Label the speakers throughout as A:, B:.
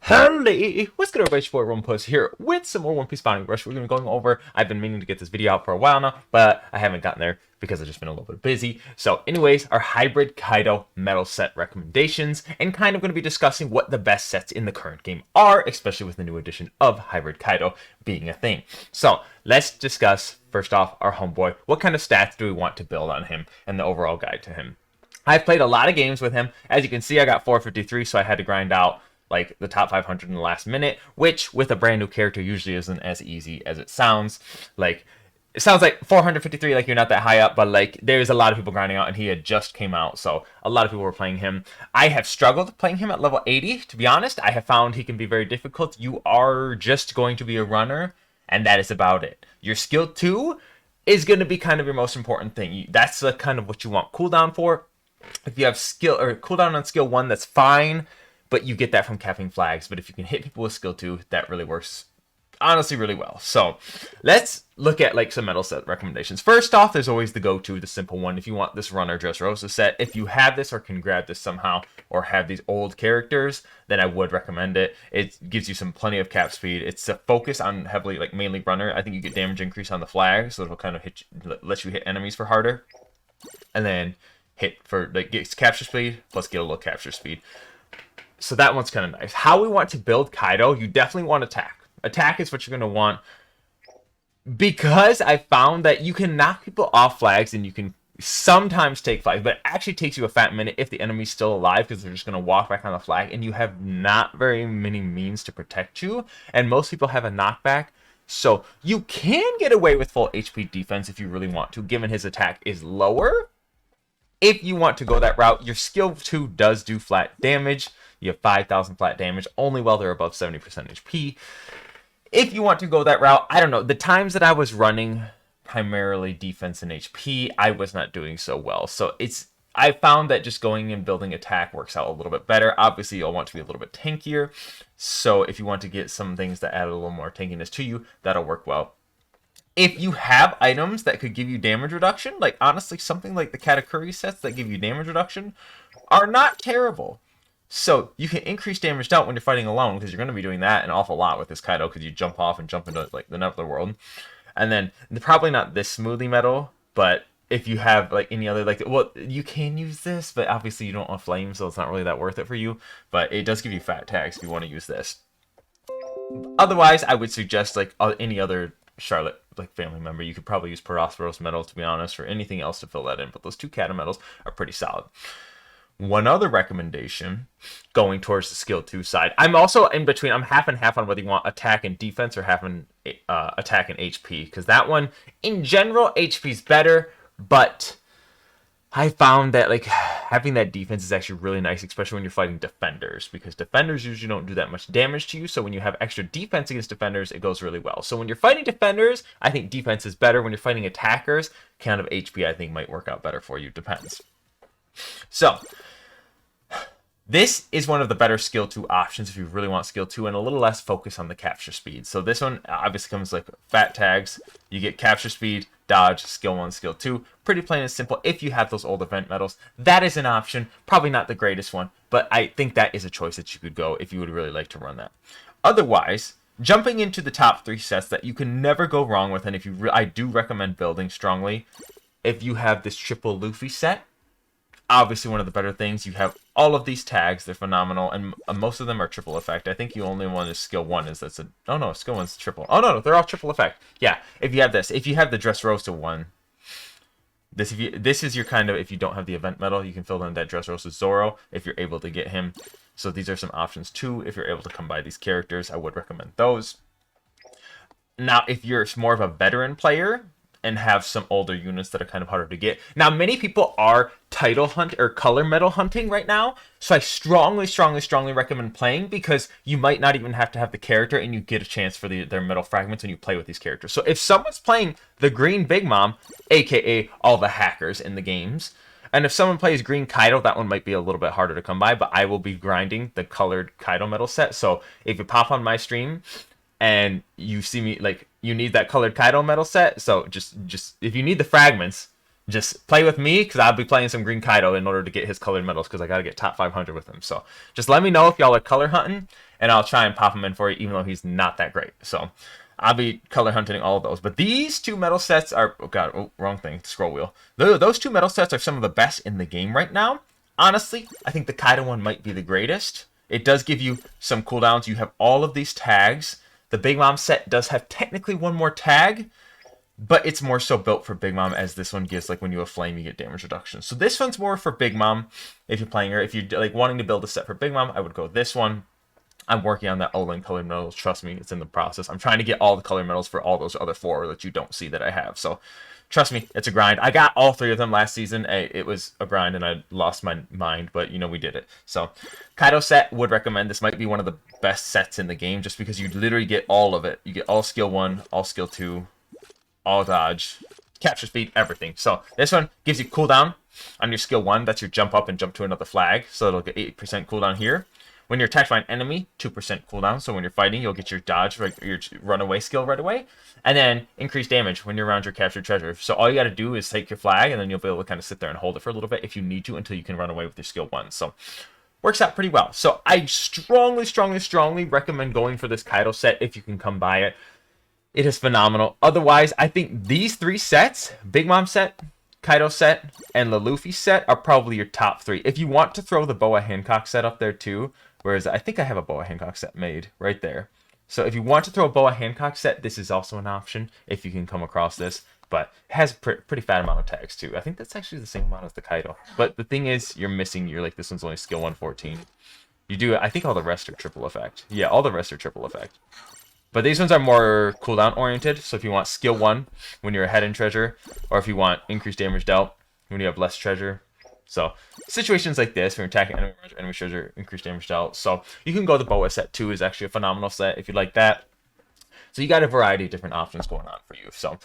A: Hello, what's good everybody, it's your boy Romanpuss here with some more One Piece Bounding Rush. We're going to be going over, I've been meaning to get this video out for a while now, but I haven't gotten there because I've just been a little bit busy. So anyways, our hybrid Kaido metal set recommendations, and kind of going to be discussing what the best sets in the current game are, especially with the new edition of hybrid Kaido being a thing. So let's discuss, first off, our homeboy. What kind of stats do we want to build on him and the overall guide to him? I've played a lot of games with him. As you can see, I got 453, so I had to grind out like the top 500 in the last minute, which with a brand new character usually isn't as easy as it sounds. Like, it sounds like 453, like you're not that high up, but like there's a lot of people grinding out, and he had just came out, so a lot of people were playing him. I have struggled playing him at level 80, to be honest. I have found he can be very difficult. You are just going to be a runner, and that is about it. Your skill 2 is going to be kind of your most important thing. That's the kind of what you want cooldown for. If you have skill or cooldown on skill 1, that's fine, but you get that from capping flags. But if you can hit people with skill 2, that really works, honestly, really well. So let's look at like some metal set recommendations. First off, there's always the go-to, the simple one. If you want this runner Dressrosa set, if you have this or can grab this somehow, or have these old characters, then I would recommend it. It gives you some plenty of cap speed. It's a focus on heavily like mainly runner. I think you get damage increase on the flag, so it'll kind of hit you, let you hit enemies for harder, and then hit for like gets capture speed plus get a little capture speed. So that one's kind of nice. How we want to build Kaido, you definitely want attack. Attack is what you're going to want, because I found that you can knock people off flags and you can sometimes take flags, but it actually takes you a fat minute if the enemy's still alive, because they're just going to walk back on the flag and you have not very many means to protect you, and most people have a knockback. So you can get away with full HP defense if you really want to, given his attack is lower. If you want to go that route, your skill 2 does do flat damage. You have 5,000 flat damage only while they're above 70% HP. If you want to go that route, I don't know. The times that I was running primarily defense and HP, I was not doing so well. So I found that just going and building attack works out a little bit better. Obviously, you'll want to be a little bit tankier. So if you want to get some things that add a little more tankiness to you, that'll work well. If you have items that could give you damage reduction, like honestly something like the Katakuri sets that give you damage reduction are not terrible. So you can increase damage dealt when you're fighting alone, because you're going to be doing that an awful lot with this Kaido, because you jump off and jump into like the nether world. And then probably not this smoothie metal, but if you have like any other, like, well, you can use this, but obviously you don't want flame, so it's not really that worth it for you. But it does give you fat tags if you want to use this. Otherwise, I would suggest like any other Charlotte like family member. You could probably use Perosphoros metal, to be honest, or anything else to fill that in, but those two Kata metals are pretty solid. One other recommendation, going towards the skill 2 side, I'm also in between. I'm half and half on whether you want attack and defense or half and attack and HP, because that one in general HP is better, but I found that like having that defense is actually really nice, especially when you're fighting defenders, because defenders usually don't do that much damage to you. So when you have extra defense against defenders, it goes really well. So when you're fighting defenders, I think defense is better. When you're fighting attackers, kind of HP I think might work out better for you. Depends. So this is one of the better skill 2 options if you really want skill 2 and a little less focus on the capture speed. So this one obviously comes like fat tags. You get capture speed, dodge, skill 1, skill 2. Pretty plain and simple. If you have those old event medals, that is an option. Probably not the greatest one, but I think that is a choice that you could go if you would really like to run that. Otherwise, jumping into the top 3 sets that you can never go wrong with, and if you I do recommend building strongly, if you have this triple Luffy set, obviously one of the better things. You have all of these tags, they're phenomenal, and most of them are triple effect. I think you only one is skill 1 is that's a, oh no, skill 1's triple. Oh no, they're all triple effect. Yeah, if you have this, if you have the Dressrosa one, this is your kind of, if you don't have the event medal, you can fill in that Dressrosa Zoro if you're able to get him. So these are some options too. If you're able to come by these characters, I would recommend those. Now, if you're more of a veteran player and have some older units that are kind of harder to get. Now, many people are title hunt or color metal hunting right now, so I strongly recommend playing, because you might not even have to have the character and you get a chance for their metal fragments when you play with these characters. So if someone's playing the Green Big Mom, aka all the hackers in the games, and if someone plays Green Kaido, that one might be a little bit harder to come by, but I will be grinding the colored Kaido metal set. So if you pop on my stream and you see me, like, you need that colored Kaido metal set, so just if you need the fragments, just play with me, because I'll be playing some Green Kaido in order to get his colored medals, because I got to get top 500 with him. So just let me know if y'all are color hunting, and I'll try and pop him in for you, even though he's not that great. So I'll be color hunting all of those. But these two metal sets are, oh god, oh, wrong thing, scroll wheel. Those two metal sets are some of the best in the game right now. Honestly, I think the Kaido one might be the greatest. It does give you some cooldowns. You have all of these tags. The Big Mom set does have technically one more tag, but it's more so built for Big Mom, as this one gives, like, when you have flame, you get damage reduction. So this one's more for Big Mom if you're playing her. If you're like wanting to build a set for Big Mom, I would go this one. I'm working on that Olin colored medals. Trust me, it's in the process. I'm trying to get all the color medals for all those other 4 that you don't see that I have. So trust me, it's a grind. I got all 3 of them last season. It was a grind, and I lost my mind, but, you know, we did it. So Kaido set, would recommend. This might be one of the best sets in the game, just because you literally get all of it. You get all skill 1, all skill 2, all dodge, capture speed, everything. So this one gives you cooldown on your skill 1. That's your jump up and jump to another flag. So it'll get 8% cooldown here. When you're attacked by an enemy, 2% cooldown. So when you're fighting, you'll get your dodge, like your runaway skill right away. And then increased damage when you're around your captured treasure. So all you got to do is take your flag, and then you'll be able to kind of sit there and hold it for a little bit if you need to, until you can run away with your skill 1. So works out pretty well. So I strongly recommend going for this Kaido set if you can come by it. It is phenomenal. Otherwise, I think these 3 sets, Big Mom set, Kaido set, and the Luffy set, are probably your top 3. If you want to throw the Boa Hancock set up there too, whereas I think I have a Boa Hancock set made right there. So if you want to throw a Boa Hancock set, this is also an option if you can come across this. But it has a pretty fat amount of tags too. I think that's actually the same amount as the Kaido. But the thing is, you're missing, like, this one's only skill 114. You do, I think all the rest are triple effect. Yeah, all the rest are triple effect. But these ones are more cooldown oriented. So if you want skill 1 when you're ahead in treasure, or if you want increased damage dealt when you have less treasure. So situations like this, when you're attacking enemy treasure, increased damage dealt. So you can go the Boa set too, is actually a phenomenal set if you like that. So you got a variety of different options going on for you. So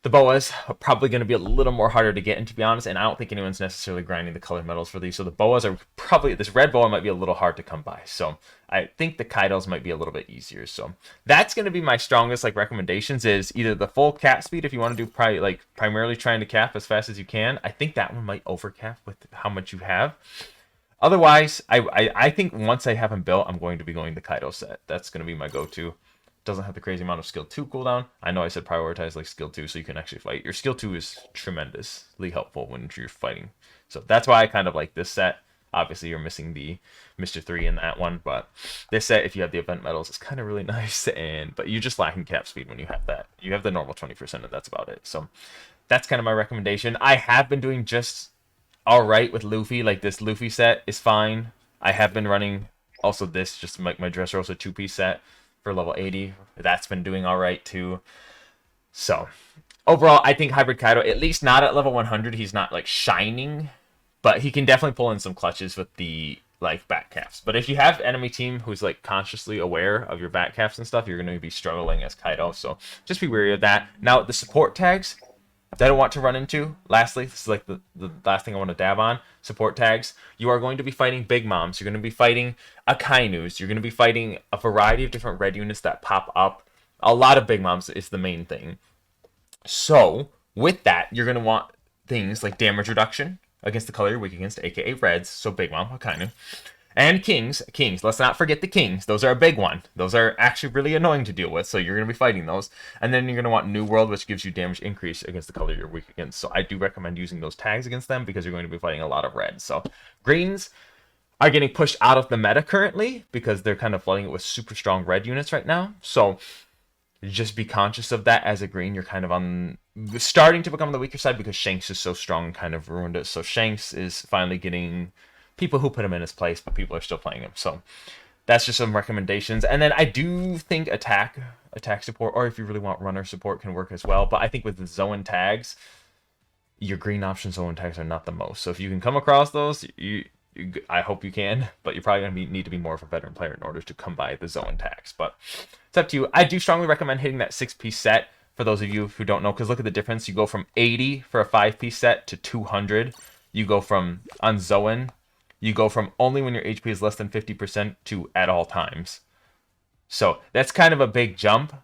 A: the Boas are probably going to be a little more harder to get in, to be honest, and I don't think anyone's necessarily grinding the colored medals for these. So the Boas are probably, this red Boa might be a little hard to come by. So I think the Kaidos might be a little bit easier. So that's going to be my strongest, like, recommendations, is either the full cap speed if you want to do primarily trying to cap as fast as you can. I think that one might overcap with how much you have. Otherwise, I think once I have them built, I'm going to be going the Kaido set. That's going to be my go-to. Doesn't have the crazy amount of skill 2 cooldown. I know I said prioritize, like, skill 2 so you can actually fight. Your skill 2 is tremendously helpful when you're fighting. So that's why I kind of like this set. Obviously, you're missing the Mr. 3 in that one, but this set, if you have the event medals, it's kind of really nice. But you're just lacking cap speed when you have that. You have the normal 20%, and that's about it. So that's kind of my recommendation. I have been doing just all right with Luffy. Like, this Luffy set is fine. I have been running also this, just to make my Dressrosa 2-piece set for level 80. That's been doing all right too. So overall, I think Hybrid Kaido, at least not at level 100, he's not, like, shining, but he can definitely pull in some clutches with the, like, back caps. But if you have enemy team who's, like, consciously aware of your back caps and stuff, you're going to be struggling as Kaido. So just be wary of that. Now, the support tags that I want to run into, lastly, this is like the last thing I want to dab on, support tags. You are going to be fighting Big Moms. You're going to be fighting Akainus. You're going to be fighting a variety of different red units that pop up. A lot of Big Moms is the main thing. So with that, you're going to want things like damage reduction against the color you're weak against, aka reds, so Big Mom, Akainu. And kings, let's not forget the kings. Those are a big one. Those are actually really annoying to deal with, so you're going to be fighting those. And then you're going to want New World, which gives you damage increase against the color you're weak against. So I do recommend using those tags against them because you're going to be fighting a lot of red. So greens are getting pushed out of the meta currently because they're kind of flooding it with super strong red units right now. So just be conscious of that. As a green, you're kind of on starting to become the weaker side because Shanks is so strong and kind of ruined it. So Shanks is finally getting people who put him in his place, but people are still playing him. So that's just some recommendations. And then I do think attack support, or if you really want runner support, can work as well. But I think with the Zoan tags, your green option Zoan tags are not the most. So if you can come across those, I hope you can, but you're probably going to need to be more of a veteran player in order to come by the Zoan tags. But it's up to you. I do strongly recommend hitting that 6-piece set for those of you who don't know, because look at the difference. You go from 80 for a 5-piece set to 200. You go from, on Zoan, you go from only when your HP is less than 50% to at all times. So that's kind of a big jump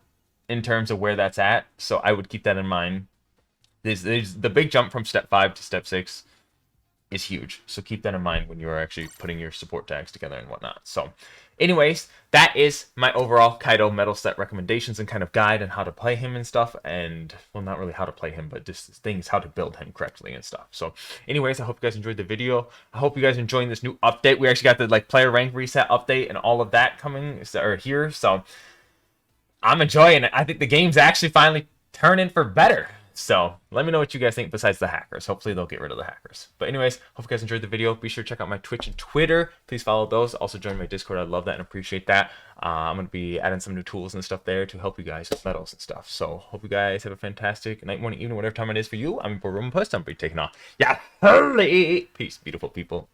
A: in terms of where that's at. So I would keep that in mind. There's the big jump from step 5 to step 6 is huge. So keep that in mind when you're actually putting your support tags together and whatnot. So anyways, that is my overall Kaido medal set recommendations and kind of guide on how to play him and stuff. And, well, not really how to play him, but just things, how to build him correctly and stuff. So, anyways, I hope you guys enjoyed the video. I hope you guys are enjoying this new update. We actually got the, like, player rank reset update and all of that coming, or here. So, I'm enjoying it. I think the game's actually finally turning for better. So let me know what you guys think besides the hackers. Hopefully they'll get rid of the hackers. But anyways, hope you guys enjoyed the video. Be sure to check out my Twitch and Twitter. Please follow those. Also join my Discord. I love that and appreciate that. I'm going to be adding some new tools and stuff there to help you guys with medals and stuff. So hope you guys have a fantastic night, morning, evening, whatever time it is for you. I'm your boy Romanpuss. I'm going to be taking off. Yeah, holy peace, beautiful people.